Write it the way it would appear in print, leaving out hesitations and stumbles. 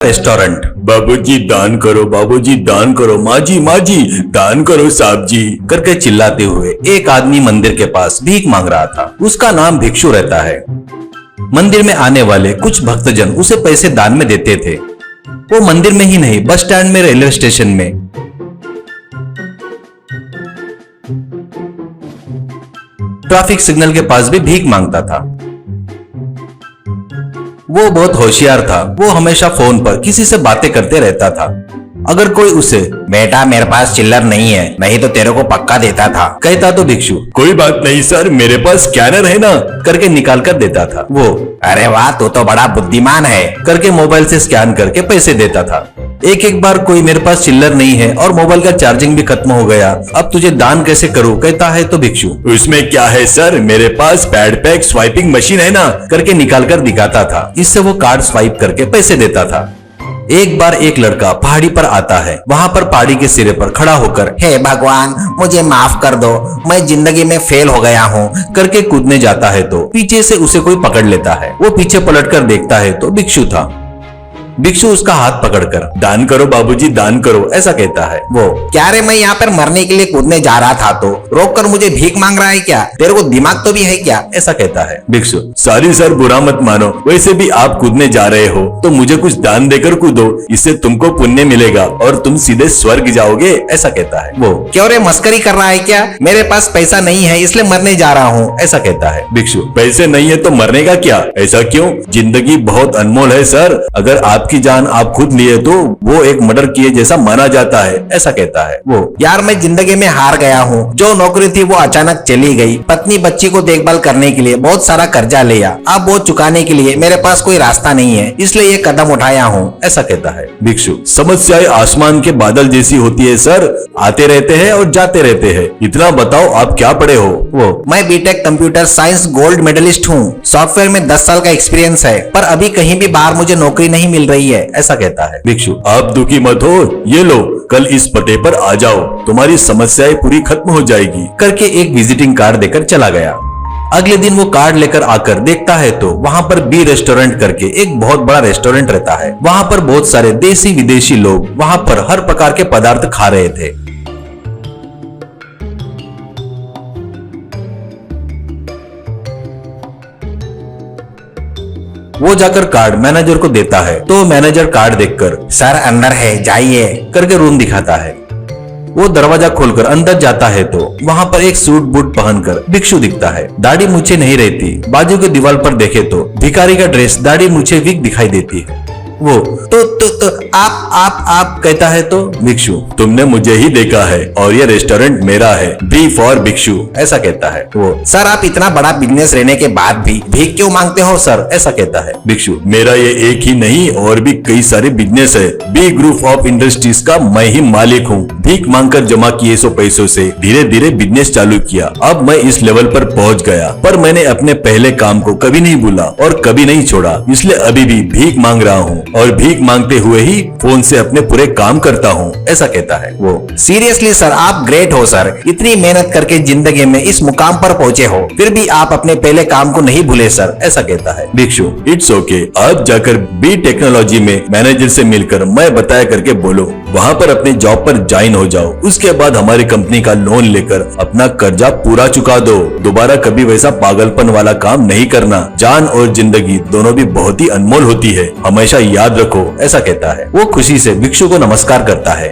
Restaurant. बाबूजी दान करो, बाबूजी दान करो, माँ जी दान करो साहब जी करके चिल्लाते हुए एक आदमी मंदिर के पास भीख मांग रहा था। उसका नाम भिक्षु रहता है। मंदिर में आने वाले कुछ भक्तजन उसे पैसे दान में देते थे। वो मंदिर में ही नहीं, बस स्टैंड में, रेलवे स्टेशन में, ट्रैफिक सिग्नल के पास भी भीख मांगता था। वो बहुत होशियार था। वो हमेशा फोन पर किसी से बातें करते रहता था। अगर कोई उसे बेटा मेरे पास चिल्लर नहीं है, नहीं तो तेरे को पक्का देता था, कहता तो भिक्षु कोई बात नहीं सर, मेरे पास स्कैनर है ना करके निकाल कर देता था। वो अरे वाह तू तो बड़ा बुद्धिमान है करके मोबाइल से स्कैन करके पैसे देता था। एक बार कोई मेरे पास चिल्लर नहीं है और मोबाइल का चार्जिंग भी खत्म हो गया, अब तुझे दान कैसे करूं, कहता है तो भिक्षु उसमें क्या है सर, मेरे पास पैड पैक स्वाइपिंग मशीन है ना करके निकाल कर दिखाता था। इससे वो कार्ड स्वाइप करके पैसे देता था। एक बार एक लड़का पहाड़ी पर आता है। वहाँ पर पहाड़ी के सिरे पर खड़ा होकर हे भगवान मुझे माफ कर दो, मैं जिंदगी में फेल हो गया हूँ करके कूदने जाता है तो पीछे से उसे कोई पकड़ लेता है। वो पीछे पलटकर देखता है तो भिक्षु था। भिक्षु उसका हाथ पकड़कर दान करो बाबूजी दान करो ऐसा कहता है। वो क्या रे, मैं यहाँ पर मरने के लिए कूदने जा रहा था तो रोक कर मुझे भीख मांग रहा है क्या, तेरे को दिमाग तो भी है क्या, ऐसा कहता है। भिक्षु सॉरी सर बुरा मत मानो, वैसे भी आप कूदने जा रहे हो तो मुझे कुछ दान देकर कूदो, इससे तुमको पुण्य मिलेगा और तुम सीधे स्वर्ग जाओगे, ऐसा कहता है। वो क्यों रे मस्करी कर रहा है क्या, मेरे पास पैसा नहीं है इसलिए मरने जा रहा हूँ, ऐसा कहता है। भिक्षु पैसे नहीं है तो मरने का क्या, ऐसा क्यों, जिंदगी बहुत अनमोल है सर, अगर आपकी जान आप खुद लिए तो वो एक मर्डर किए जैसा माना जाता है, ऐसा कहता है। वो यार मैं जिंदगी में हार गया हूँ, जो नौकरी थी वो अचानक चली गई, पत्नी बच्ची को देखभाल करने के लिए बहुत सारा कर्जा लिया, अब वो चुकाने के लिए मेरे पास कोई रास्ता नहीं है, इसलिए ये कदम उठाया हूँ, ऐसा कहता है। भिक्षु समस्याएं आसमान के बादल जैसी होती है सर, आते रहते हैं और जाते रहते हैं, इतना बताओ आप क्या पढ़े हो। वो मैं B Tech computer science gold medalist हूँ, सॉफ्टवेयर में 10 साल का एक्सपीरियंस है, पर अभी कहीं भी बाहर मुझे नौकरी नहीं मिल रही है, ऐसा कहता है। भिक्षु आप दुखी मत हो, ये लो कल इस पते पर आ जाओ, तुम्हारी समस्याएं पूरी खत्म हो जाएगी करके एक विजिटिंग कार्ड देकर चला गया। अगले दिन वो कार्ड लेकर आकर देखता है तो वहाँ पर बी रेस्टोरेंट करके एक बहुत बड़ा रेस्टोरेंट रहता है। वहाँ पर बहुत सारे देसी विदेशी लोग वहाँ पर हर प्रकार के पदार्थ खा रहे थे। वो जाकर कार्ड मैनेजर को देता है तो मैनेजर कार्ड देखकर सर अंदर है जाइए करके रूम दिखाता है। वो दरवाजा खोलकर अंदर जाता है तो वहाँ पर एक सूट बूट पहनकर भिक्षु दिखता है। दाढ़ी मूछें नहीं रहती, बाजू के दीवार पर देखे तो भिखारी का ड्रेस दाढ़ी मूछें वीक दिखाई देती है। वो तो आप कहता है तो भिक्षु तुमने मुझे ही देखा है और ये रेस्टोरेंट मेरा है, बी फॉर भिक्षु, ऐसा कहता है। वो सर आप इतना बड़ा बिजनेस रहने के बाद भी भीख क्यों मांगते हो सर, ऐसा कहता है। भिक्षु मेरा ये एक ही नहीं और भी कई सारे बिजनेस है, बी ग्रुप ऑफ इंडस्ट्रीज का मैं ही मालिक हूँ। भीख मांगकर जमा किए 100 पैसों से धीरे धीरे बिजनेस चालू किया, अब मैं इस लेवल पर पहुँच गया, पर मैंने अपने पहले काम को कभी नहीं भूला और कभी नहीं छोड़ा, इसलिए अभी भी भीख मांग रहा हूँ और भीख मांगते हुए ही फोन से अपने पूरे काम करता हूँ, ऐसा कहता है। वो सीरियसली सर आप ग्रेट हो सर, इतनी मेहनत करके जिंदगी में इस मुकाम पर पहुँचे हो, फिर भी आप अपने पहले काम को नहीं भूले सर, ऐसा कहता है। भिक्षु इट्स ओके, आज जाकर बी टेक्नोलॉजी में मैनेजर से मिलकर मैं बताया करके बोलो, वहाँ पर अपने जॉब पर ज्वाइन हो जाओ, उसके बाद हमारी कंपनी का लोन लेकर अपना कर्जा पूरा चुका दो, दोबारा कभी वैसा पागलपन वाला काम नहीं करना, जान और जिंदगी दोनों भी बहुत ही अनमोल होती है, हमेशा याद रखो, ऐसा कहता है। वो खुशी से भिक्षु को नमस्कार करता है।